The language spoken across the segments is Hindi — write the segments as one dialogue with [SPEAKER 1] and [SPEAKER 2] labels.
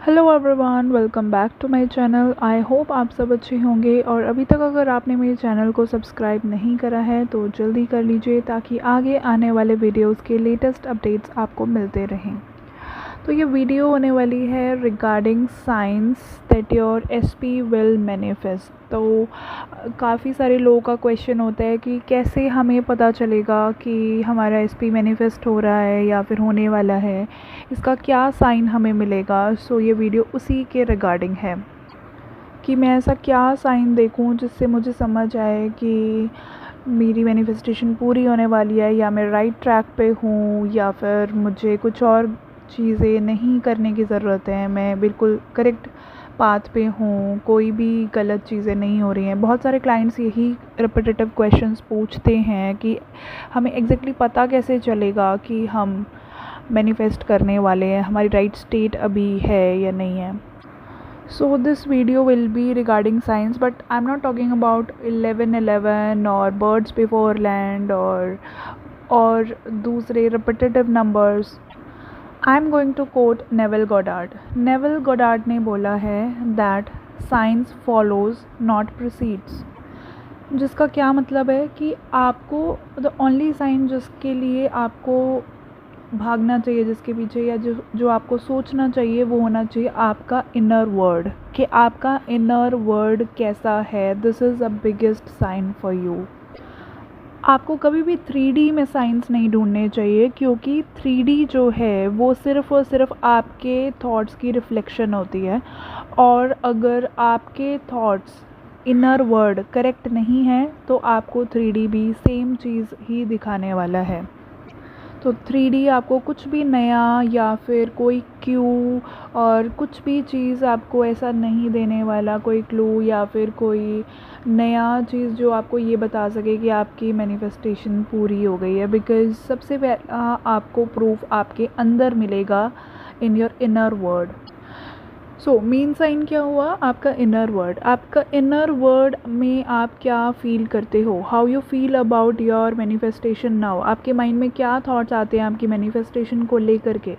[SPEAKER 1] Hello everyone, welcome back to my channel. I hope आप सब अच्छे होंगे और अभी तक अगर आपने मेरे चैनल को सब्सक्राइब नहीं करा है तो जल्दी कर लीजिए ताकि आगे आने वाले वीडियोस के लेटेस्ट अपडेट्स आपको मिलते रहें। तो ये वीडियो होने वाली है regarding science that your SP will manifest. तो काफ़ी सारे लोगों का क्वेश्चन होता है कि कैसे हमें पता चलेगा कि हमारा एसपी मैनिफेस्ट हो रहा है या फिर होने वाला है, इसका क्या साइन हमें मिलेगा। सो ये वीडियो उसी के रिगार्डिंग है कि मैं ऐसा क्या साइन देखूं जिससे मुझे समझ आए कि मेरी मैनिफेस्टेशन पूरी होने वाली है या मैं राइट ट्रैक पे हूँ या फिर मुझे कुछ और चीज़ें नहीं करने की ज़रूरत है, मैं बिल्कुल करेक्ट पाथ पे हूँ, कोई भी गलत चीज़ें नहीं हो रही हैं। बहुत सारे क्लाइंट्स यही रिपीटेटिव क्वेश्चंस पूछते हैं कि हमें एग्जैक्टली पता कैसे चलेगा कि हम मैनिफेस्ट करने वाले हैं, हमारी राइट स्टेट अभी है या नहीं है। So this video will be regarding science, but I'm not talking about 1111 or birds before land or दूसरे repetitive numbers. I'm going to quote Neville Goddard. Neville Goddard ने बोला है that science follows not precedes, जिसका क्या मतलब है कि आपको the only sign जिसके लिए आपको भागना चाहिए, जिसके पीछे या जो आपको सोचना चाहिए वो होना चाहिए आपका इनर वर्ड, कि आपका इनर वर्ड कैसा है। This is a biggest sign for you. आपको कभी भी 3D में साइंस नहीं ढूंढने चाहिए, क्योंकि 3D जो है वो सिर्फ़ और सिर्फ आपके थॉट्स की रिफ्लेक्शन होती है, और अगर आपके थॉट्स इनर वर्ड करेक्ट नहीं है तो आपको 3D भी सेम चीज़ ही दिखाने वाला है। तो 3D आपको कुछ भी नया या फिर कोई क्यू और कुछ भी चीज़ आपको ऐसा नहीं देने वाला, कोई क्लू या फिर कोई नया चीज़ जो आपको ये बता सके कि आपकी मैनिफेस्टेशन पूरी हो गई है। बिकॉज़ सबसे पहला आपको प्रूफ आपके अंदर मिलेगा, in your inner word. So main sign क्या हुआ? आपका इनर वर्ड। आपका इनर वर्ड में आप क्या फील करते हो, how you feel about your manifestation now. आपके माइंड में क्या थॉट्स आते हैं आपकी मैनिफेस्टेशन को लेकर के।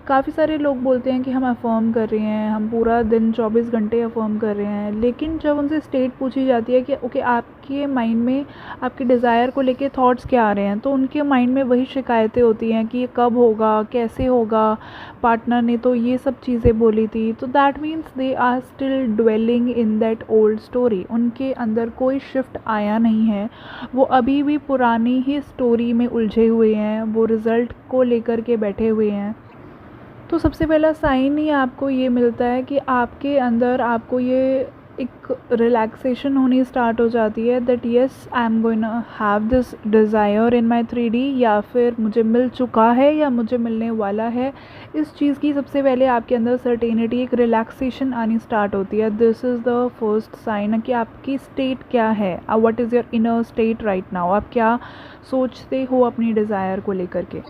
[SPEAKER 1] काफ़ी सारे लोग बोलते हैं कि हम अफर्म कर रहे हैं, हम पूरा दिन 24 घंटे अफर्म कर रहे हैं, लेकिन जब उनसे स्टेट पूछी जाती है कि ओके आपके माइंड में आपके डिज़ायर को लेके थॉट्स क्या आ रहे हैं, तो उनके माइंड में वही शिकायतें होती हैं कि ये कब होगा, कैसे होगा, पार्टनर ने तो ये सब चीज़ें बोली थी। तो that means they are still dwelling in that old story. उनके अंदर कोई शिफ्ट आया नहीं है, वो अभी भी पुरानी ही स्टोरी में उलझे हुए हैं, वो रिज़ल्ट को लेकर के बैठे हुए हैं। तो सबसे पहला साइन ही आपको ये मिलता है कि आपके अंदर आपको ये एक रिलैक्सेशन होनी स्टार्ट हो जाती है that yes I am going to have this desire in my 3D, या फिर मुझे मिल चुका है या मुझे मिलने वाला है। इस चीज़ की सबसे पहले आपके अंदर सर्टेनिटी, एक रिलैक्सेशन आनी स्टार्ट होती है। This is the first sign कि आपकी स्टेट क्या है, what is your inner state right now. आप क्या सोचते हो अपनी डिज़ायर को लेकर के।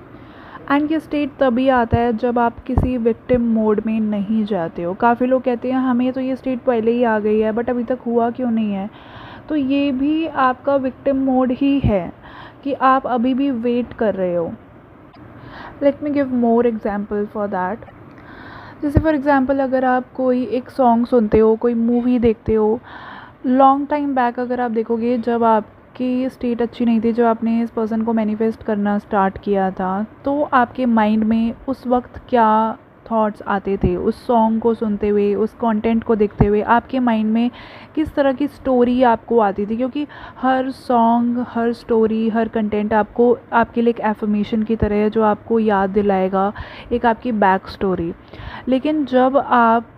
[SPEAKER 1] एंड ये स्टेट तभी आता है जब आप किसी विक्टिम मोड में नहीं जाते हो। काफ़ी लोग कहते हैं हमें तो ये स्टेट पहले ही आ गई है बट अभी तक हुआ क्यों नहीं है। तो ये भी आपका विक्टिम मोड ही है कि आप अभी भी वेट कर रहे हो। Let me give more example for that. जैसे फॉर एग्ज़ाम्पल अगर आप कोई एक सॉन्ग सुनते हो, कोई मूवी देखते हो, लॉन्ग टाइम बैक अगर आप देखोगे जब आपकी स्टेट अच्छी नहीं थी, जब आपने इस पर्सन को मैनिफेस्ट करना स्टार्ट किया था, तो आपके माइंड में उस वक्त क्या थॉट्स आते थे उस सॉन्ग को सुनते हुए, उस कंटेंट को देखते हुए, आपके माइंड में किस तरह की स्टोरी आपको आती थी। क्योंकि हर सॉन्ग, हर स्टोरी, हर कंटेंट आपको आपके लिए एक एफर्मेशन की तरह है जो आपको याद दिलाएगा एक आपकी बैक स्टोरी। लेकिन जब आप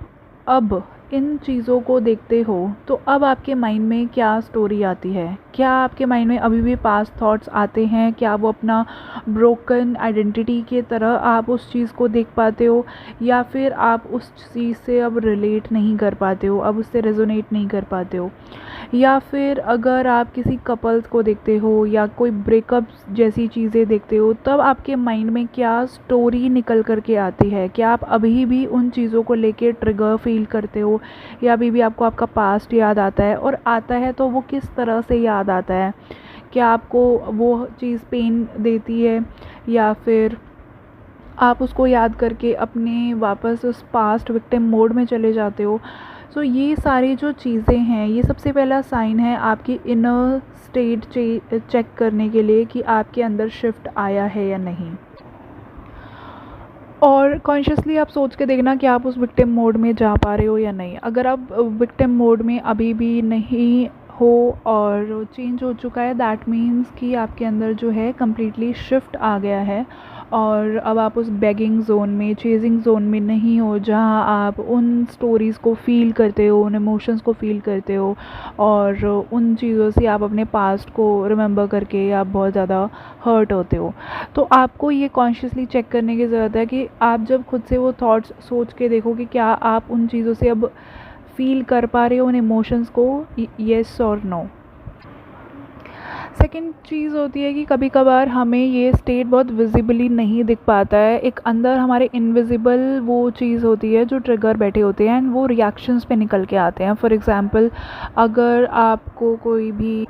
[SPEAKER 1] अब इन चीज़ों को देखते हो तो अब आपके माइंड में क्या स्टोरी आती है? क्या आपके माइंड में अभी भी पास्ट थॉट्स आते हैं? क्या वो अपना ब्रोकन आइडेंटिटी के तरह आप उस चीज़ को देख पाते हो, या फिर आप उस चीज़ से अब रिलेट नहीं कर पाते हो, अब उससे रेजोनेट नहीं कर पाते हो? या फिर अगर आप किसी कपल्स को देखते हो या कोई ब्रेकअप जैसी चीज़ें देखते हो, तब आपके माइंड में क्या स्टोरी निकल कर के आती है? क्या आप अभी भी उन चीज़ों को लेके ट्रिगर फील करते हो, या अभी भी आपको आपका पास्ट याद आता है? और आता है तो वो किस तरह से याद आता है? क्या आपको वो चीज़ पेन देती है, या फिर आप उसको याद करके अपने वापस उस पास्ट विक्टिम मोड में चले जाते हो। सो ये सारी जो चीज़ें हैं, ये सबसे पहला साइन है आपकी इनर स्टेट चेक करने के लिए कि आपके अंदर शिफ्ट आया है या नहीं। और कॉन्शियसली आप सोच के देखना कि आप उस विक्टिम मोड में जा पा रहे हो या नहीं। अगर आप विक्टिम मोड में अभी भी नहीं हो और चेंज हो चुका है, दैट मीन्स कि आपके अंदर जो है कम्प्लीटली शिफ्ट आ गया है और अब आप उस बेगिंग ज़ोन में, चेजिंग ज़ोन में नहीं हो जहाँ आप उन स्टोरीज़ को फ़ील करते हो, उन इमोशंस को फ़ील करते हो और उन चीज़ों से आप अपने पास्ट को रिमेंबर करके आप बहुत ज़्यादा हर्ट होते हो। तो आपको ये कॉन्शियसली चेक करने की ज़रूरत है कि आप जब खुद से वो थॉट्स सोच के देखो कि क्या आप उन चीज़ों से अब फील कर पा रहे हो उन इमोशंस को, येस और नो। सेकंड चीज़ होती है कि कभी कभार हमें ये स्टेट बहुत विजिबली नहीं दिख पाता है। एक अंदर हमारे इनविजिबल वो चीज़ होती है जो ट्रिगर बैठे होते हैं एंड वो रिएक्शंस पे निकल के आते हैं। फॉर एग्ज़ाम्पल, अगर आपको कोई भी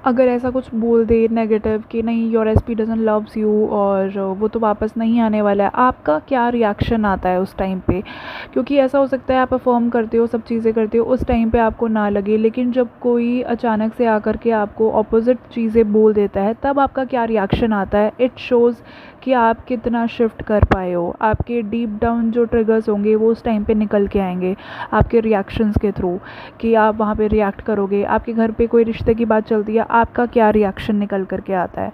[SPEAKER 1] अगर ऐसा कुछ बोल दे नेगेटिव कि नहीं, your SP doesn't loves you और वो तो वापस नहीं आने वाला है, आपका क्या रिएक्शन आता है उस टाइम पे? क्योंकि ऐसा हो सकता है आप अफर्म करते हो, सब चीज़ें करते हो, उस टाइम पे आपको ना लगे, लेकिन जब कोई अचानक से आकर के आपको ऑपोजिट चीज़ें बोल देता है तब आपका क्या रिएक्शन आता है। इट शोज़ कि आप कितना शिफ्ट कर पाए हो। आपके डीप डाउन जो ट्रिगर्स होंगे वो उस टाइम पे निकल के आएंगे आपके रिएक्शंस के थ्रू, कि आप वहाँ पे रिएक्ट करोगे। आपके घर पे कोई रिश्ते की बात चलती है, आपका क्या रिएक्शन निकल करके आता है?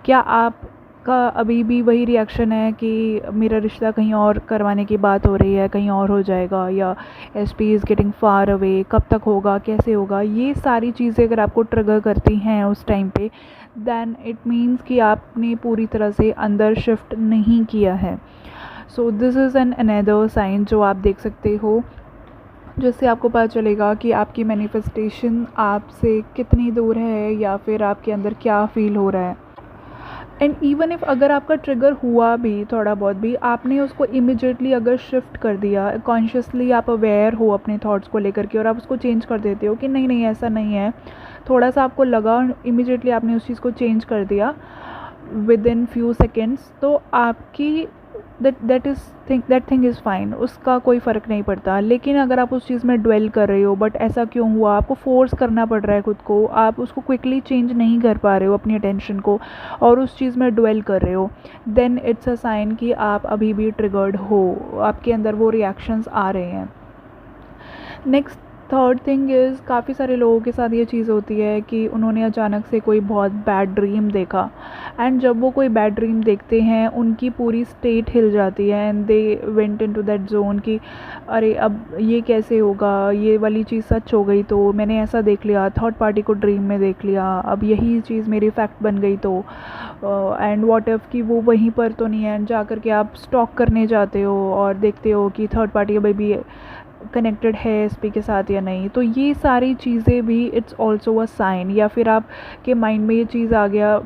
[SPEAKER 1] क्या आपका अभी भी वही रिएक्शन है कि मेरा रिश्ता कहीं और करवाने की बात हो रही है, कहीं और हो जाएगा, या SP is getting far away, कब तक होगा, कैसे होगा? ये सारी चीज़ें अगर आपको ट्रिगर करती हैं उस टाइम पे, देन इट मीन्स कि आपने पूरी तरह से अंदर शिफ्ट नहीं किया है। So this is an another sign जो आप देख सकते हो, जिससे आपको पता चलेगा कि आपकी मैनिफेस्टेशन आपसे कितनी दूर है या फिर आपके अंदर क्या फ़ील हो रहा है। एंड इवन इफ़ अगर आपका ट्रिगर हुआ भी थोड़ा बहुत भी, आपने उसको इमिजिएटली अगर शिफ्ट कर दिया, कॉन्शियसली आप अवेयर हो अपने थॉट्स को लेकर के और आप उसको चेंज कर देते हो कि नहीं नहीं ऐसा नहीं है, थोड़ा सा आपको लगा, इमिजिएटली आपने उस चीज़ को चेंज कर दिया विद इन फ्यू सेकेंड्स, तो आपकी दैट थिंग इज़ फाइन, उसका कोई फ़र्क नहीं पड़ता। लेकिन अगर आप उस चीज़ में ड्वेल कर रहे हो, बट ऐसा क्यों हुआ, आपको फोर्स करना पड़ रहा है खुद को, आप उसको क्विकली चेंज नहीं कर पा रहे हो अपनी अटेंशन को और उस चीज़ में ड्वेल कर रहे हो, देन इट्स अ साइन कि आप अभी भी ट्रिगर्ड हो, आपके अंदर वो रिएक्शंस आ रहे हैं। नेक्स्ट थर्ड थिंग इज़, काफ़ी सारे लोगों के साथ ये चीज़ होती है कि उन्होंने अचानक से कोई बहुत बैड ड्रीम देखा एंड जब वो कोई बैड ड्रीम देखते हैं उनकी पूरी स्टेट हिल जाती है and they went into that zone कि अरे अब ये कैसे होगा, ये वाली चीज़ सच हो गई तो, मैंने ऐसा देख लिया, थर्ड पार्टी को ड्रीम में देख लिया, अब यही चीज़ मेरी फैक्ट बन गई तो, एंड व्हाट इफ कि वो वहीं पर तो नहीं है, एंड जा कर के आप स्टॉक करने जाते हो और देखते हो कि थर्ड पार्टी अभी भी कनेक्टेड है एसपी के साथ या नहीं। तो ये सारी चीज़ें भी इट्स ऑल्सो अ साइन। या फिर आप के माइंड में ये चीज़ आ गया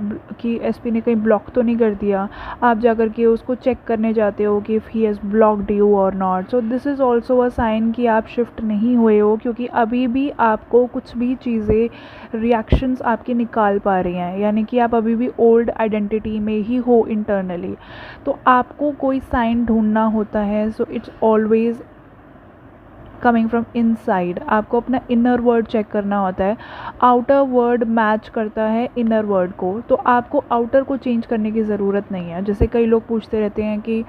[SPEAKER 1] कि एसपी ने कहीं ब्लॉक तो नहीं कर दिया, आप जा कर के उसको चेक करने जाते हो कि if he has blocked you और not. So this is also a sign कि आप शिफ्ट नहीं हुए हो, क्योंकि अभी भी आपको कुछ भी चीज़ें रिएक्शंस आपके निकाल पा रही हैं, यानी कि आप अभी भी ओल्ड आइडेंटिटी में ही हो इंटरनली। तो आपको कोई साइन ढूंढना होता है। So it's always coming from inside. आपको अपना इनर वर्ड चेक करना होता है। आउटर वर्ड मैच करता है इनर वर्ड को, तो आपको आउटर को चेंज करने की ज़रूरत नहीं है। जैसे कई लोग पूछते रहते हैं कि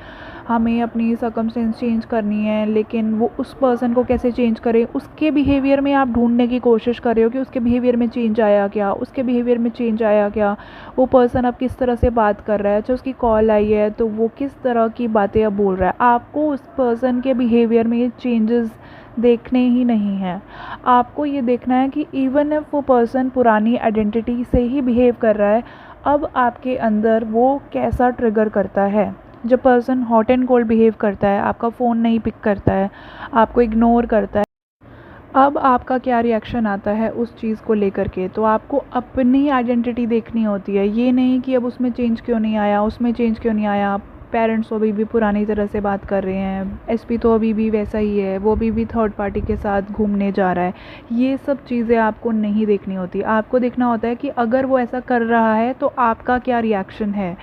[SPEAKER 1] हमें अपनी सर्कमस्टेंस चेंज करनी है, लेकिन वो उस पर्सन को कैसे चेंज करें, उसके बिहेवियर में आप ढूंढने की कोशिश कर रहे हो कि उसके बिहेवियर में चेंज आया क्या, उसके बिहेवियर में चेंज आया क्या, वो पर्सन अब किस तरह से बात कर रहा है, अच्छा उसकी कॉल आई है तो वो किस तरह की बातें अब बोल रहा है। आपको उस पर्सन के बिहेवियर में चेंजेस देखने ही नहीं हैं। आपको ये देखना है कि इवन इफ वो पर्सन पुरानी आइडेंटिटी से ही बिहेव कर रहा है, अब आपके अंदर वो कैसा ट्रिगर करता है। जब person hot and cold behave करता है, आपका फ़ोन नहीं पिक करता है, आपको इग्नोर करता है, अब आपका क्या रिएक्शन आता है उस चीज़ को लेकर के। तो आपको अपनी आइडेंटिटी देखनी होती है, ये नहीं कि अब उसमें चेंज क्यों नहीं आया, उसमें चेंज क्यों नहीं आया, पेरेंट्स तो अभी भी पुरानी तरह से बात कर रहे हैं, एसपी तो अभी भी वैसा ही है, वो अभी भी थर्ड पार्टी के साथ घूमने जा रहा है। ये सब चीज़ें आपको नहीं देखनी होती। आपको देखना होता है कि अगर वो ऐसा कर रहा है तो आपका क्या रिएक्शन है।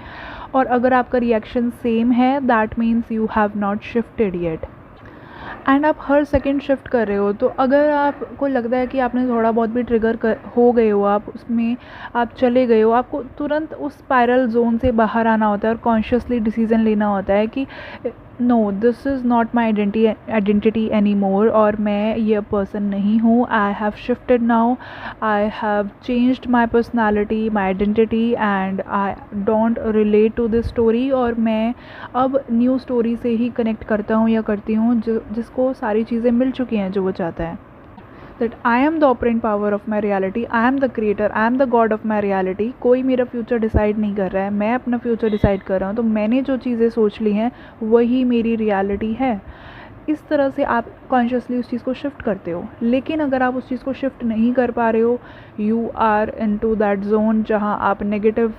[SPEAKER 1] और अगर आपका रिएक्शन सेम है that means you have not shifted yet. And आप हर सेकंड शिफ्ट कर रहे हो, तो अगर आपको लगता है कि आपने थोड़ा बहुत भी ट्रिगर हो गए हो, आप उसमें आप चले गए हो, आपको तुरंत उस स्पाइरल जोन से बाहर आना होता है और कॉन्शियसली डिसीजन लेना होता है कि no this is not my identity any more, और मैं ये पर्सन नहीं हूँ, I have shifted now, I have changed my personality, my identity, and I don't relate to this story. और मैं अब न्यू स्टोरी से ही कनेक्ट करता हूँ या करती हूँ जिसको सारी चीज़ें मिल चुकी हैं जो वो चाहता है। That I am the operant power of my reality, I am the creator, I am the god of my reality. कोई मेरा फ्यूचर डिसाइड नहीं कर रहा है, मैं अपना फ्यूचर डिसाइड कर रहा हूँ। तो मैंने जो चीज़ें सोच ली हैं वही मेरी रियलिटी है। इस तरह से आप कॉन्शियसली उस चीज़ को शिफ्ट करते हो। लेकिन अगर आप उस चीज़ को शिफ्ट नहीं कर पा रहे हो, you are in to that zone जहाँ आप नेगेटिव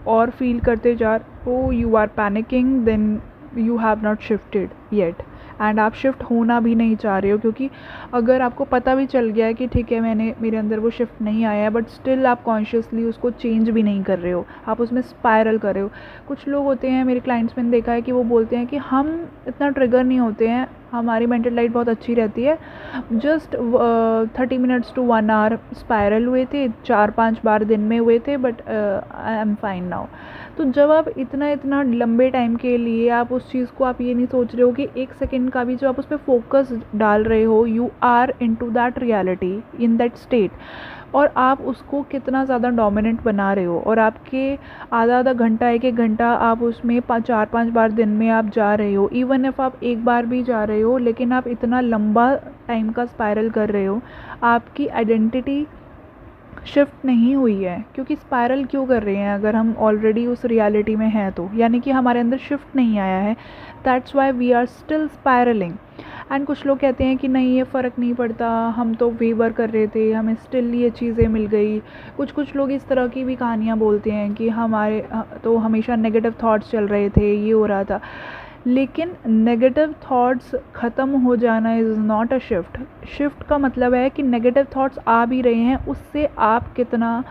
[SPEAKER 1] और फील करते जा रहे हो, you are panicking, then you have not shifted yet. And आप शिफ्ट होना भी नहीं चाह रहे हो, क्योंकि अगर आपको पता भी चल गया है कि ठीक है मेरे अंदर वो शिफ्ट नहीं आया है, बट स्टिल आप कॉन्शियसली उसको चेंज भी नहीं कर रहे हो, आप उसमें स्पायरल कर रहे हो। कुछ लोग होते हैं, मेरे क्लाइंट्स मैंने देखा है कि वो बोलते हैं कि हम इतना ट्रिगर नहीं होते हैं, हमारी मेंटल लाइट बहुत अच्छी रहती है, just 30 minutes to 1 hour spiral हुए थे, 4-5 बार दिन में हुए थे, but I am fine now. तो जब आप इतना लंबे टाइम के लिए आप उस चीज़ को आप ये नहीं सोच रहे हो कि एक सेकेंड का भी जो आप उस पर फोकस डाल रहे हो, you are in to that reality in that state, और आप उसको कितना ज़्यादा डोमिनेंट बना रहे हो, और आपके आधा घंटा 1 घंटा आप उसमें 4-5 बार दिन में आप जा रहे हो, इवन इफ़ आप एक बार भी जा रहे हो, लेकिन आप इतना लंबा टाइम का स्पायरल कर रहे हो, आपकी आइडेंटिटी शिफ्ट नहीं हुई है। क्योंकि स्पायरल क्यों कर रहे हैं अगर हम ऑलरेडी उस रियलिटी में हैं, तो यानी कि हमारे अंदर शिफ्ट नहीं आया है, that's why we are still spiralling. And कुछ लोग कहते हैं कि नहीं ये फ़र्क नहीं पड़ता, हम तो वेवर कर रहे थे, हमें स्टिल ये चीज़ें मिल गई। कुछ लोग इस तरह की भी कहानियाँ बोलते हैं कि हमारे तो हमेशा नेगेटिव थॉट्स चल रहे थे, ये हो रहा था। लेकिन नेगेटिव थॉट्स ख़त्म हो जाना is not a shift. Shift का मतलब है कि नेगेटिव थॉट्स आ भी रहे हैं, उससे आप कितना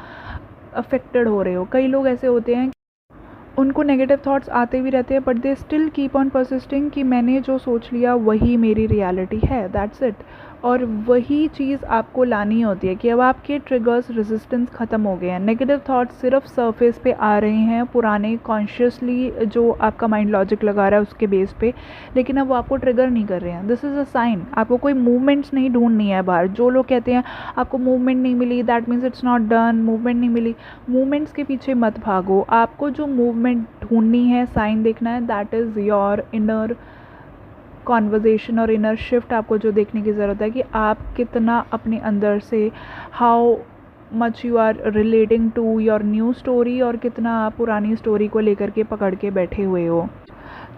[SPEAKER 1] अफेक्टेड हो रहे हो। कई लोग ऐसे होते हैं उनको नेगेटिव थॉट्स आते भी रहते हैं, but they still keep on persisting कि मैंने जो सोच लिया वही मेरी रियलिटी है, दैट्स इट। और वही चीज़ आपको लानी होती है कि अब आपके ट्रिगर्स रेजिस्टेंस ख़त्म हो गए हैं, नेगेटिव थॉट्स सिर्फ सरफेस पे आ रहे हैं, पुराने कॉन्शियसली जो आपका माइंड लॉजिक लगा रहा है उसके बेस पे, लेकिन अब वो आपको ट्रिगर नहीं कर रहे हैं। This is a sign. आपको कोई मूवमेंट्स नहीं ढूंढनी है बाहर। जो लोग कहते हैं आपको मूवमेंट नहीं मिली, that means it's not done, movement नहीं मिली, मूवमेंट्स के पीछे मत भागो। आपको जो मूवमेंट ढूंढनी है, साइन देखना है, that is your inner conversation और इनर शिफ्ट। आपको जो देखने की ज़रूरत है कि आप कितना अपने अंदर से how much you are relating to your new story, और कितना आप पुरानी स्टोरी को लेकर के पकड़ के बैठे हुए हो।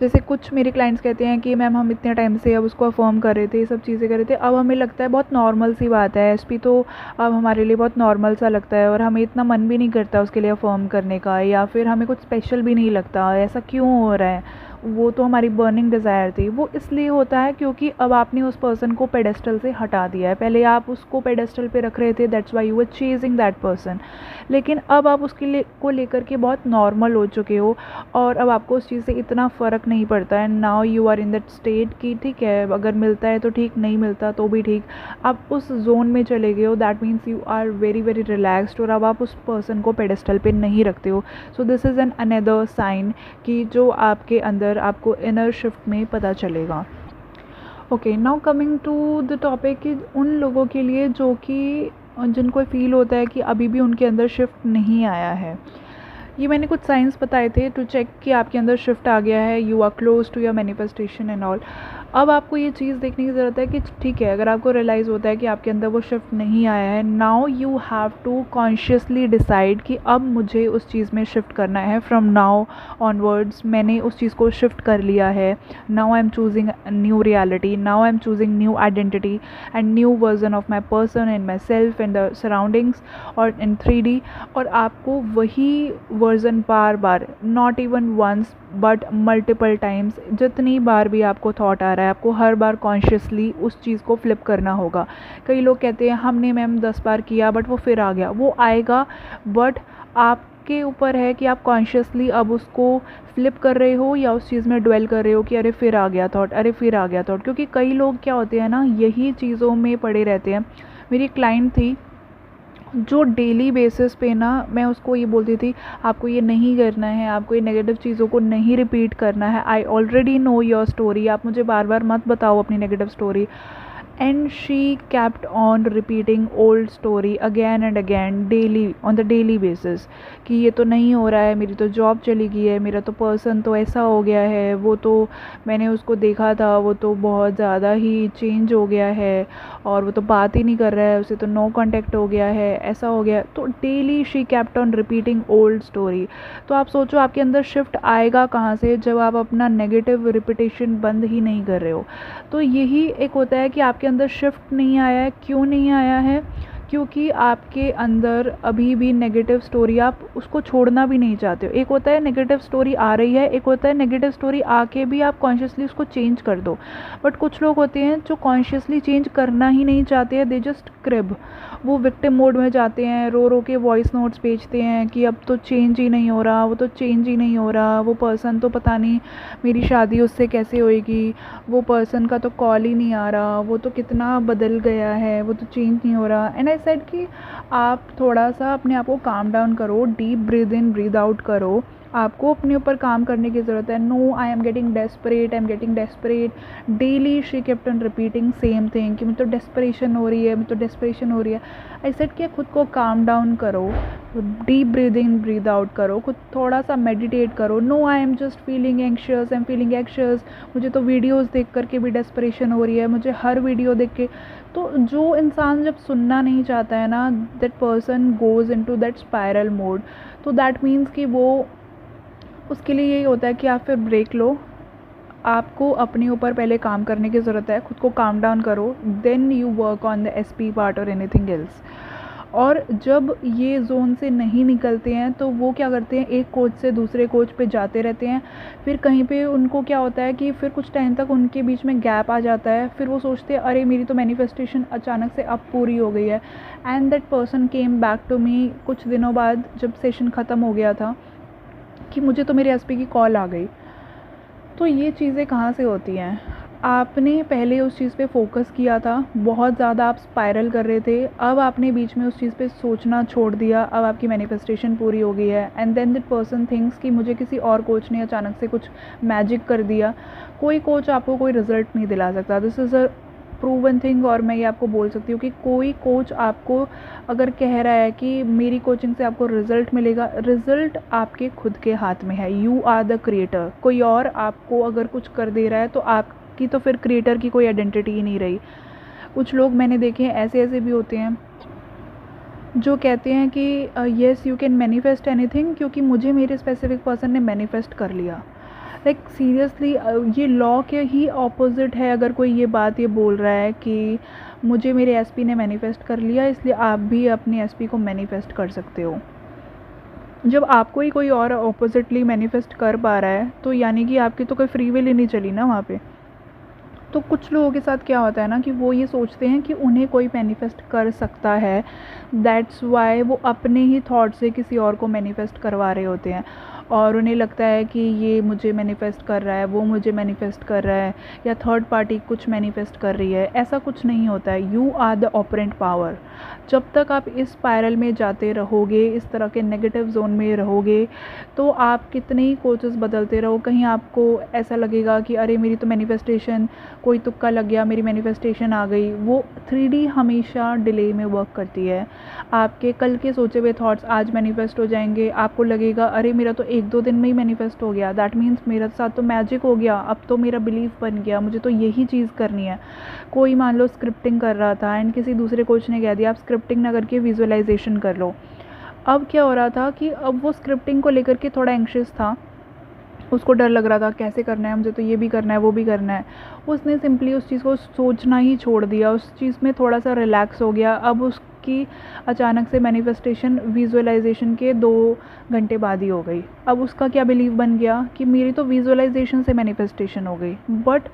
[SPEAKER 1] जैसे कुछ मेरे क्लाइंट्स कहते हैं कि मैम हम इतने टाइम से अब उसको अफर्म कर रहे थे, ये सब चीज़ें कर रहे थे, अब हमें लगता है बहुत नॉर्मल सी बात है, एसपी तो अब हमारे लिए बहुत नॉर्मल सा लगता है, और हमें इतना मन भी नहीं करता उसके लिए अफर्म करने का, या फिर हमें कुछ स्पेशल भी नहीं लगता, ऐसा क्यों हो रहा है। वो तो हमारी बर्निंग डिज़ायर थी। वो इसलिए होता है क्योंकि अब आपने उस पर्सन को पेडेस्टल से हटा दिया है। पहले आप उसको पेडेस्टल पे रख रहे थे, that's why you were chasing that person, लेकिन अब आप उसके लिए को लेकर के बहुत नॉर्मल हो चुके हो, और अब आपको उस चीज़ से इतना फ़र्क नहीं पड़ता है। Now you are in that state कि ठीक है, अगर मिलता है तो ठीक, नहीं मिलता तो भी ठीक, आप उस जोन में चले गए हो। That means you are very very relaxed, और अब आप उस पर्सन को पेडेस्टल पे नहीं रखते हो। So this is an another sign कि जो आपके अंदर आपको इनर शिफ्ट में पता चलेगा। Okay, now coming to the topic कि उन लोगों के लिए जो कि जिनको फील होता है कि अभी भी उनके अंदर शिफ्ट नहीं आया है। ये मैंने कुछ साइंस बताए थे टू चेक कि आपके अंदर शिफ्ट आ गया है, you are close to your manifestation and all. अब आपको ये चीज़ देखने की ज़रूरत है कि ठीक है, अगर आपको रियलाइज़ होता है कि आपके अंदर वो शिफ्ट नहीं आया है, now you have to consciously decide कि अब मुझे उस चीज़ में शिफ्ट करना है। फ्रॉम नाउ ऑनवर्ड्स मैंने उस चीज़ को शिफ्ट कर लिया है। Now I am choosing new reality, now I am choosing new identity and new version of my person and my self and the surroundings और इन 3D। और आपको वही वर्जन बार बार, not even once but multiple times. जितनी बार भी आपको थॉट आ रहा है, आपको हर बार कॉन्शियसली उस चीज़ को फ्लिप करना होगा। कई लोग कहते हैं हमने मैम 10 बार किया बट वो फिर आ गया, वो आएगा, बट आपके ऊपर है कि आप कॉन्शियसली अब उसको फ्लिप कर रहे हो या उस चीज़ में ड्वेल कर रहे हो कि अरे फिर आ गया थॉट, अरे फिर आ गया थॉट। क्योंकि कई लोग क्या होते हैं ना, यही चीज़ों में पड़े रहते हैं। मेरी क्लाइंट थी जो डेली बेसिस पे ना, मैं उसको ये बोलती थी आपको ये नहीं करना है, आपको ये नेगेटिव चीज़ों को नहीं रिपीट करना है, I already know your story, आप मुझे बार बार मत बताओ अपनी negative story. And she kept on repeating old story again and again daily on the daily basis कि ये तो नहीं हो रहा है, मेरी तो जॉब चली गई है, मेरा तो पर्सन तो ऐसा हो गया है, वो तो मैंने उसको देखा था, वो तो बहुत ज़्यादा ही चेंज हो गया है और वो तो बात ही नहीं कर रहा है, उसे तो नो कांटेक्ट हो गया है, ऐसा हो गया। तो daily she kept on repeating old story। तो आप सोचो आपके अंदर शिफ्ट आएगा कहाँ से जब आप अपना नेगेटिव रिपीटेशन बंद ही नहीं कर रहे हो। तो यही एक होता है कि आपके अंदर शिफ्ट नहीं आया है। क्यों नहीं आया है? क्योंकि आपके अंदर अभी भी नेगेटिव स्टोरी, आप उसको छोड़ना भी नहीं चाहते हो। एक होता है नेगेटिव स्टोरी आ रही है, एक होता है नेगेटिव स्टोरी आके भी आप कॉन्शियसली उसको चेंज कर दो। बट कुछ लोग होते हैं जो कॉन्शियसली चेंज करना ही नहीं चाहते हैं, दे जस्ट क्रिब, वो विक्टिम मोड में जाते हैं, रो रो के वॉइस नोट्स भेजते हैं कि अब तो चेंज ही नहीं हो रहा, वो तो चेंज ही नहीं हो रहा, वो पर्सन तो पता नहीं मेरी शादी उससे कैसे होएगी, वो पर्सन का तो कॉल ही नहीं आ रहा, वो तो कितना बदल गया है, वो तो चेंज नहीं हो रहा। एंड आई सेड कि आप थोड़ा सा अपने आप को काम डाउन करो, deep breathe in breathe out करो, आपको अपने ऊपर काम करने की ज़रूरत है। No I am getting desperate, I am getting desperate, daily she kept on repeating same thing कि मुझे तो डेस्परेशन हो रही है, मुझे तो डेस्परेशन हो रही है। आई सेड कि खुद को काम डाउन करो, deep breathe in breathe out करो, खुद थोड़ा सा मेडिटेट करो। No I am just feeling anxious, I am feeling anxious, मुझे तो वीडियोज़ देख करके भी डेस्परेशन हो रही है, मुझे हर वीडियो देख के। तो जो इंसान जब सुनना नहीं चाहता है ना, that person goes into that spiral mode. तो दैट मीन्स कि वो, उसके लिए यही होता है कि आप फिर ब्रेक लो, आपको अपने ऊपर पहले काम करने की ज़रूरत है, खुद को काम डाउन करो, then you work on the SP part और एनीथिंग एल्स। और जब ये जोन से नहीं निकलते हैं तो वो क्या करते हैं, एक कोच से दूसरे कोच पे जाते रहते हैं। फिर कहीं पे उनको क्या होता है कि फिर कुछ टाइम तक उनके बीच में गैप आ जाता है, फिर वो सोचते हैं अरे मेरी तो मैनिफेस्टेशन अचानक से अब पूरी हो गई है। And that person came back to me कुछ दिनों बाद जब सेशन ख़त्म हो गया था कि मुझे तो मेरे एसपी की कॉल आ गई। तो ये चीज़ें कहाँ से होती हैं? आपने पहले उस चीज़ पे फोकस किया था, बहुत ज़्यादा आप स्पाइरल कर रहे थे, अब आपने बीच में उस चीज़ पे सोचना छोड़ दिया, अब आपकी मैनिफेस्टेशन पूरी हो गई है। And then that person thinks कि मुझे किसी और कोच ने अचानक से कुछ मैजिक कर दिया। कोई कोच आपको कोई रिज़ल्ट नहीं दिला सकता, this is a proven thing. और मैं ये आपको बोल सकती हूँ कि कोई कोच आपको अगर कह रहा है कि मेरी कोचिंग से आपको रिज़ल्ट मिलेगा, रिज़ल्ट आपके खुद के हाथ में है। You are the creator. कोई और आपको अगर कुछ कर दे रहा है तो आपकी तो फिर क्रिएटर की कोई आइडेंटिटी ही नहीं रही। कुछ लोग मैंने देखे हैं ऐसे भी होते हैं जो कहते हैं कि yes you can manifest anything, क्योंकि मुझे मेरे स्पेसिफिक पर्सन ने मैनिफेस्ट कर लिया। लाइक सीरियसली ये लॉ के ही ऑपोजिट है। अगर कोई ये बात ये बोल रहा है कि मुझे मेरे एसपी ने मैनिफेस्ट कर लिया इसलिए आप भी अपने एसपी को मैनिफेस्ट कर सकते हो, जब आपको ही कोई और ऑपोजिटली मैनिफेस्ट कर पा रहा है तो यानी कि आपकी तो कोई फ्री विल ही नहीं चली ना वहाँ पे। तो कुछ लोगों के साथ क्या होता है ना कि वो ये सोचते हैं कि उन्हें कोई मैनिफेस्ट कर सकता है, दैट्स वाई वो अपने ही थॉट से किसी और को मैनिफेस्ट करवा रहे होते हैं और उन्हें लगता है कि ये मुझे मैनिफेस्ट कर रहा है, वो मुझे मैनिफेस्ट कर रहा है, या थर्ड पार्टी कुछ मैनिफेस्ट कर रही है। ऐसा कुछ नहीं होता है। You are the operant power. जब तक आप इस स्पायरल में जाते रहोगे, इस तरह के नेगेटिव जोन में रहोगे, तो आप कितने ही कोचेस बदलते रहो, कहीं आपको ऐसा लगेगा कि अरे मेरी तो मैनिफेस्टेशन, कोई तुक्का लग गया, मेरी मैनिफेस्टेशन आ गई। वो 3D हमेशा डिले में वर्क करती है। आपके कल के सोचे हुए थॉट्स आज मैनिफेस्ट हो जाएंगे, आपको लगेगा अरे मेरा तो 1-2 दिन में ही मैनिफेस्ट हो गया, दैट मीन्स मेरे साथ तो मैजिक हो गया, अब तो मेरा बिलीफ बन गया, मुझे तो यही चीज़ करनी है। कोई मान लो स्क्रिप्टिंग कर रहा था एंड किसी दूसरे कोच ने कह दिया आप स्क्रिप्टिंग ना करके विजुअलाइजेशन कर लो। अब क्या हो रहा था कि अब वो स्क्रिप्टिंग को लेकर के थोड़ा एंग्शियस था, उसको डर लग रहा था कैसे करना है, मुझे तो ये भी करना है वो भी करना है। उसने सिंपली उस चीज़ को सोचना ही छोड़ दिया, उस चीज़ में थोड़ा सा रिलैक्स हो गया। अब उसके आपकी अचानक से मैनिफेस्टेशन विजुअलाइजेशन के 2 घंटे बाद ही हो गई। अब उसका क्या बिलीव बन गया कि मेरी तो विजुअलाइजेशन से मैनिफेस्टेशन हो गई। बट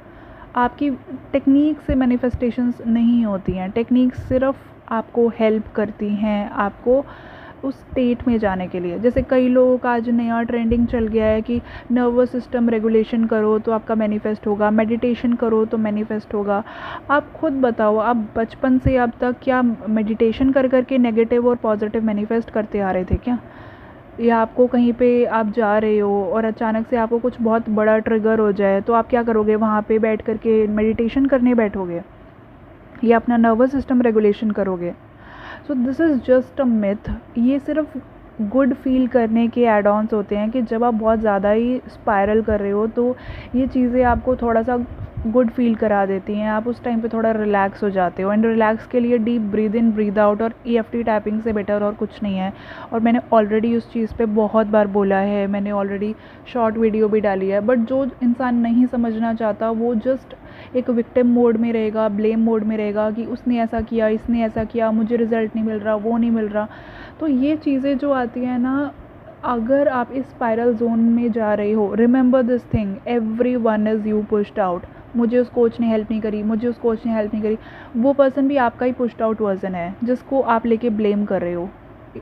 [SPEAKER 1] आपकी टेक्निक से मैनिफेस्टेशंस नहीं होती हैं। टेक्निक सिर्फ आपको हेल्प करती हैं आपको उस स्टेट में जाने के लिए। जैसे कई लोगों का आज नया ट्रेंडिंग चल गया है कि नर्वस सिस्टम रेगुलेशन करो तो आपका मैनिफेस्ट होगा, मेडिटेशन करो तो मैनिफेस्ट होगा। आप खुद बताओ, आप बचपन से अब तक क्या मेडिटेशन कर कर के नेगेटिव और पॉजिटिव मैनिफेस्ट करते आ रहे थे क्या? या आपको कहीं पे आप जा रहे हो और अचानक से आपको कुछ बहुत बड़ा ट्रिगर हो जाए तो आप क्या करोगे? वहाँ पे बैठ कर के मेडिटेशन करने बैठोगे या अपना नर्वस सिस्टम रेगुलेशन करोगे? सो this is just a myth. ये सिर्फ गुड फील करने के एड ऑन्स होते हैं कि जब आप बहुत ज़्यादा ही स्पायरल कर रहे हो तो ये चीज़ें आपको थोड़ा सा गुड फील करा देती हैं। आप उस टाइम पे थोड़ा रिलैक्स हो जाते हो। एंड रिलैक्स के लिए deep breathe in breathe out और EFT टैपिंग से बेटर और कुछ नहीं है। और मैंने ऑलरेडी उस चीज़ पे बहुत बार बोला है, मैंने ऑलरेडी शॉर्ट वीडियो भी डाली है। बट जो इंसान नहीं समझना चाहता वो जस्ट एक विक्टिम मोड में रहेगा, ब्लेम मोड में रहेगा कि उसने ऐसा किया, इसने ऐसा किया, मुझे रिज़ल्ट नहीं मिल रहा, वो नहीं मिल रहा। तो ये चीज़ें जो आती हैं ना, अगर आप इस स्पाइरल जोन में जा रहे हो, remember this thing, everyone is you pushed out. मुझे उस कोच ने हेल्प नहीं करी, मुझे उस कोच ने हेल्प नहीं करी, वो पर्सन भी आपका ही पुश्ड आउट वर्जन है जिसको आप लेके ब्लेम कर रहे हो।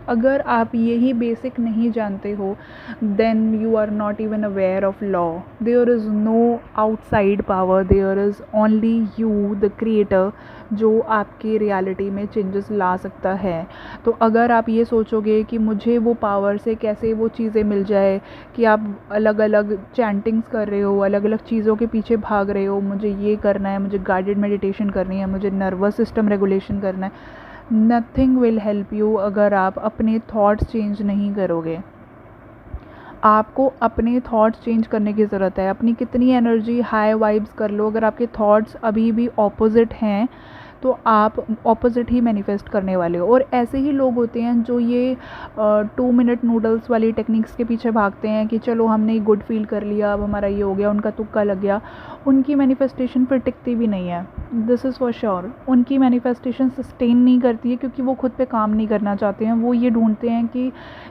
[SPEAKER 1] अगर आप यही बेसिक नहीं जानते हो then you are not even aware of law. There is no outside power, there is only you the creator जो आपकी रियलिटी में चेंजेस ला सकता है। तो अगर आप ये सोचोगे कि मुझे वो पावर से कैसे वो चीज़ें मिल जाए, कि आप अलग अलग चैंटिंग्स कर रहे हो, अलग अलग चीज़ों के पीछे भाग रहे हो, मुझे ये करना है, मुझे गाइडेड मेडिटेशन करनी है, मुझे नर्वस सिस्टम रेगुलेशन करना है, नथिंग विल हेल्प यू अगर आप अपने थॉट्स चेंज नहीं करोगे। आपको अपने थॉट्स चेंज करने की ज़रूरत है। अपनी कितनी एनर्जी हाई वाइब्स कर लो, अगर आपके थॉट्स अभी भी ऑपोजिट हैं तो आप ऑपोजिट ही मैनिफेस्ट करने वाले हो। और ऐसे ही लोग होते हैं जो ये 2 मिनट नूडल्स वाली टेक्निक्स के पीछे भागते हैं कि चलो हमने गुड फील कर लिया, अब हमारा ये हो गया, उनका तुक्का लग गया। उनकी मैनिफेस्टेशन फिर टिकती भी नहीं है, दिस इज़ फॉर श्योर। उनकी मैनिफेस्टेशन सस्टेन नहीं करती है क्योंकि वो खुद पे काम नहीं करना चाहते हैं। वो ये ढूंढते हैं कि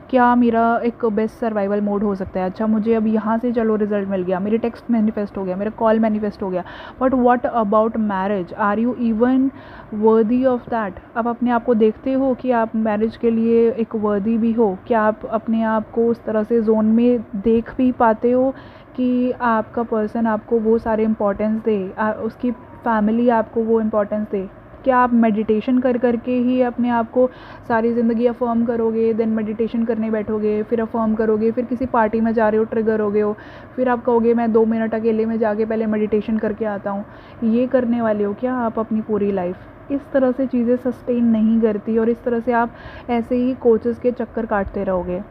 [SPEAKER 1] क्या मेरा एक बेस्ट सर्वाइवल मोड हो सकता है। अच्छा, मुझे अब यहाँ से चलो रिजल्ट मिल गया, मेरे टेक्स्ट मैनिफेस्ट हो गया, मेरा कॉल मैनिफेस्ट हो गया, but what about marriage? Are you even worthy of that? आप अपने आप को देखते हो कि आप मैरिज के लिए एक वर्दी भी हो? क्या आप अपने आप को उस तरह से जोन में देख भी पाते हो कि आपका पर्सन आपको वो सारे इम्पोर्टेंस दे, उसकी फैमिली आपको वो इम्पोर्टेंस दे? क्या आप मेडिटेशन कर करके ही अपने आप को सारी ज़िंदगी अफर्म करोगे, देन मेडिटेशन करने बैठोगे, फिर अफर्म करोगे, फिर किसी पार्टी में जा रहे हो, ट्रिगर हो गए हो, फिर आप कहोगे मैं 2 मिनट अकेले में जाके पहले मेडिटेशन करके आता हूँ? ये करने वाले हो क्या आप अपनी पूरी लाइफ? इस तरह से चीज़ें सस्टेन नहीं करती और इस तरह से आप ऐसे ही कोचेस के चक्कर काटते रहोगे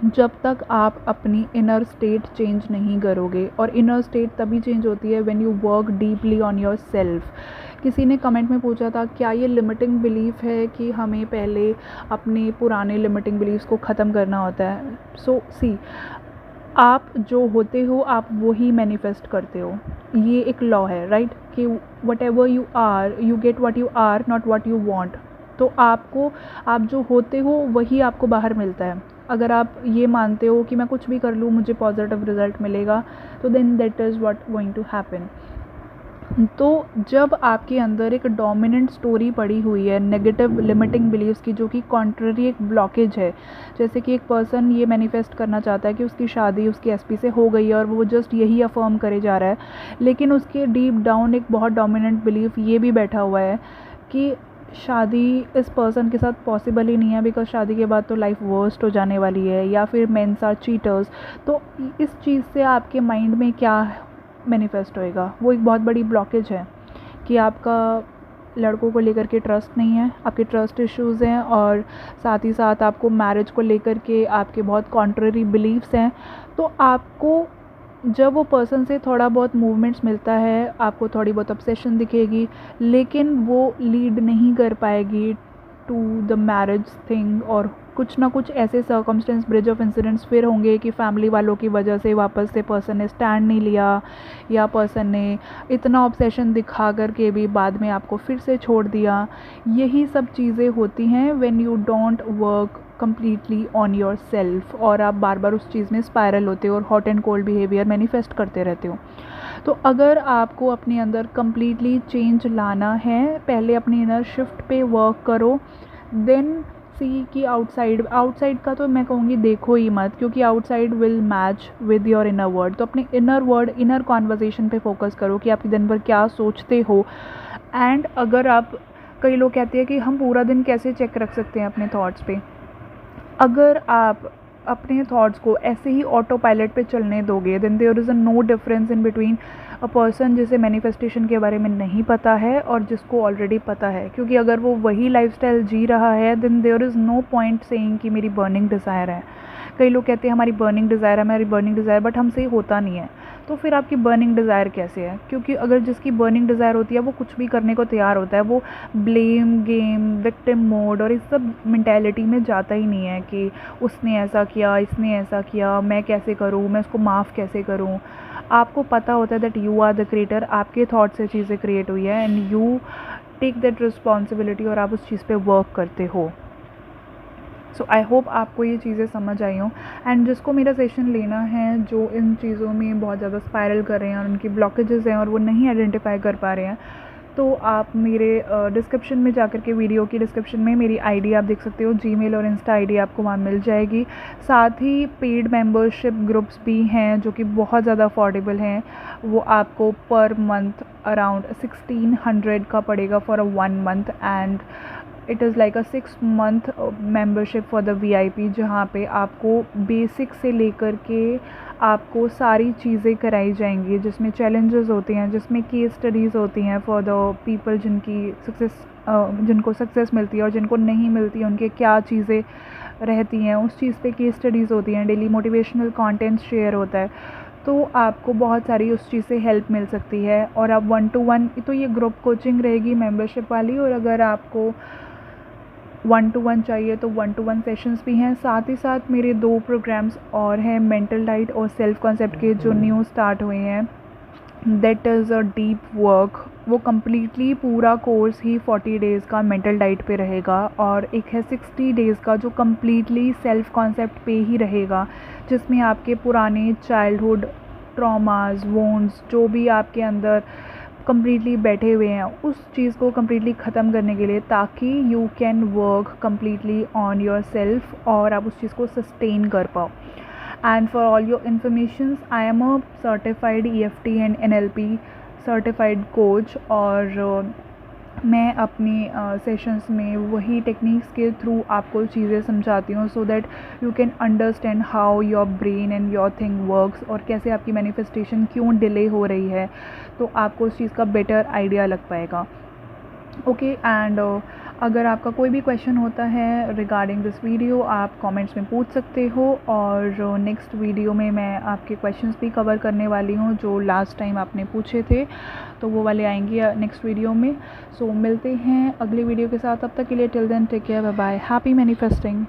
[SPEAKER 1] जब तक आप अपनी इनर स्टेट चेंज नहीं करोगे। और इनर स्टेट तभी चेंज होती है when you work deeply on your self. किसी ने कमेंट में पूछा था क्या ये लिमिटिंग बिलीफ है कि हमें पहले अपने पुराने लिमिटिंग बिलीफ्स को ख़त्म करना होता है? सो सी, आप जो होते हो आप वो ही मैनिफेस्ट करते हो। ये एक लॉ है, राइट, कि whatever you are you get what you are, not what you want. तो आपको, आप जो होते हो वही आपको बाहर मिलता है। अगर आप ये मानते हो कि मैं कुछ भी कर लूँ मुझे पॉजिटिव रिजल्ट मिलेगा, तो then that is what going to happen. तो जब आपके अंदर एक डोमिनेंट स्टोरी पड़ी हुई है नेगेटिव लिमिटिंग बिलीव्स की, जो कि कॉन्ट्ररी एक ब्लॉकेज है, जैसे कि एक पर्सन ये मैनिफेस्ट करना चाहता है कि उसकी शादी उसकी एसपी से हो गई है और वो जस्ट यही अफर्म करे जा रहा है, लेकिन उसके डीप डाउन एक बहुत डोमिनेंट बिलीफ ये भी बैठा हुआ है कि शादी इस पर्सन के साथ पॉसिबल ही नहीं है, बिकॉज शादी के बाद तो लाइफ वर्स्ट हो जाने वाली है, या फिर मेंस आर चीटर्स। तो इस चीज़ से आपके माइंड में क्या मैनिफेस्ट होएगा? वो एक बहुत बड़ी ब्लॉकेज है कि आपका लड़कों को लेकर के ट्रस्ट नहीं है, आपके ट्रस्ट इश्यूज़ हैं, और साथ ही साथ आपको मैरिज को लेकर के आपके बहुत कॉन्ट्ररी बिलीव्स हैं। तो आपको जब वो पर्सन से थोड़ा बहुत मूवमेंट्स मिलता है, आपको थोड़ी बहुत ऑब्सेशन दिखेगी, लेकिन वो लीड नहीं कर पाएगी टू द मैरिज थिंग, और कुछ ना कुछ ऐसे सर्कमस्टेंस, ब्रिज ऑफ इंसिडेंट्स फिर होंगे कि फैमिली वालों की वजह से वापस से पर्सन ने स्टैंड नहीं लिया, या पर्सन ने इतना ऑब्सेशन दिखा कर के भी बाद में आपको फिर से छोड़ दिया। यही सब चीज़ें होती हैं when you don't work completely on your self, और आप बार बार उस चीज़ में स्पायरल होते हो और hot and cold behaviour manifest करते रहते हो। तो अगर आपको अपने अंदर कम्प्लीटली चेंज लाना है, पहले अपनी इनर शिफ्ट पे वर्क करो, देन सी कि आउटसाइड का तो मैं कहूँगी देखो ही मत, क्योंकि outside will match with your inner word. तो अपने इनर वर्ड, इनर कॉन्वर्जेसन पे फोकस करो कि आप दिन भर क्या सोचते हो। एंड अगर आप, कई लोग कहते हैं कि हम पूरा दिन कैसे चेक रख सकते हैं अपने थॉट्स पे, अगर आप अपने थॉट्स को ऐसे ही ऑटो पायलट पे चलने दोगे, then there is a no difference in between a person जिसे मैनिफेस्टेशन के बारे में नहीं पता है और जिसको ऑलरेडी पता है। क्योंकि अगर वो वही लाइफस्टाइल जी रहा है, then there is no point saying कि मेरी बर्निंग डिज़ायर है। कई लोग कहते हैं हमारी बर्निंग डिज़ायर है, हमारी बर्निंग डिज़ायर, बट हमसे होता नहीं है। तो फिर आपकी बर्निंग डिज़ायर कैसे है? क्योंकि अगर जिसकी बर्निंग डिज़ायर होती है वो कुछ भी करने को तैयार होता है, वो ब्लेम गेम, विक्टिम मोड और इस सब मेंटालिटी में जाता ही नहीं है कि उसने ऐसा किया, इसने ऐसा किया, मैं कैसे करूँ, मैं उसको माफ़ कैसे करूँ। आपको पता होता है that you are the creator, आपके थॉट से चीज़ें क्रिएट हुई है and you take that responsibility और आप उस चीज़ पे वर्क करते हो। सो आई होप आपको ये चीज़ें समझ आई हों। एंड जिसको मेरा सेशन लेना है, जो इन चीज़ों में बहुत ज़्यादा स्पायरल कर रहे हैं और उनकी ब्लॉकेजेस हैं और वो नहीं आइडेंटिफाई कर पा रहे हैं, तो आप मेरे डिस्क्रिप्शन में जाकर के, वीडियो की डिस्क्रिप्शन में मेरी आईडी आप देख सकते हो, जीमेल और इंस्टा आईडी आपको वहाँ मिल जाएगी। साथ ही पेड मेंबरशिप ग्रुप्स भी हैं जो कि बहुत ज़्यादा अफोर्डेबल हैं। वो आपको पर मंथ अराउंड 1600 का पड़ेगा for a 1 month, and it is like a 6 month membership for the VIP, जहाँ पे आपको बेसिक से लेकर के आपको सारी चीज़ें कराई जाएंगी, जिसमें चैलेंजेस होते हैं, जिसमें केस स्टडीज़ होती हैं फॉर द पीपल जिनको सक्सेस मिलती है और जिनको नहीं मिलती है, उनके क्या चीज़ें रहती हैं, उस चीज़ पे केस स्टडीज़ होती हैं, डेली मोटिवेशनल कंटेंट शेयर होता है। तो आपको बहुत सारी उस चीज़ से हेल्प मिल सकती है। और आप 1 to 1, तो ये ग्रुप कोचिंग रहेगी मेंबरशिप वाली, और अगर आपको 1 to 1 चाहिए तो 1 to 1 सेशंस भी हैं। साथ ही साथ मेरे 2 प्रोग्राम्स और हैं, मेंटल डाइट और सेल्फ कॉन्सेप्ट के, जो न्यू स्टार्ट हुए हैं। That is a deep work. वो कम्प्लीटली पूरा कोर्स ही 40 डेज़ का मेंटल डाइट पे रहेगा, और एक है 60 डेज़ का जो कम्प्लीटली सेल्फ कॉन्सेप्ट पे ही रहेगा, जिसमें आपके पुराने चाइल्डहुड ट्रॉमास, वोन्ड्स, जो भी आपके अंदर कम्प्लीटली बैठे हुए हैं, उस चीज़ को कम्प्लीटली ख़त्म करने के लिए, ताकि you can work completely on your self और आप उस चीज़ को सस्टेन कर पाओ। And for all your information, I am a certified EFT and NLP certified coach, और मैं अपनी सेशंस में वही टेक्निक्स के थ्रू आपको चीज़ें समझाती हूँ, so that you can understand how your brain and your thing works, और कैसे आपकी मैनिफेस्टेशन क्यों डिले हो रही है, तो आपको उस चीज़ का बेटर आइडिया लग पाएगा। ओके, एंड अगर आपका कोई भी क्वेश्चन होता है रिगार्डिंग दिस वीडियो, आप कमेंट्स में पूछ सकते हो, और नेक्स्ट वीडियो में मैं आपके क्वेश्चंस भी कवर करने वाली हूँ जो लास्ट टाइम आपने पूछे थे, तो वो वाले आएंगे नेक्स्ट वीडियो में। सो मिलते हैं अगले वीडियो के साथ, तब तक के लिए till then take care, bye bye, happy manifesting.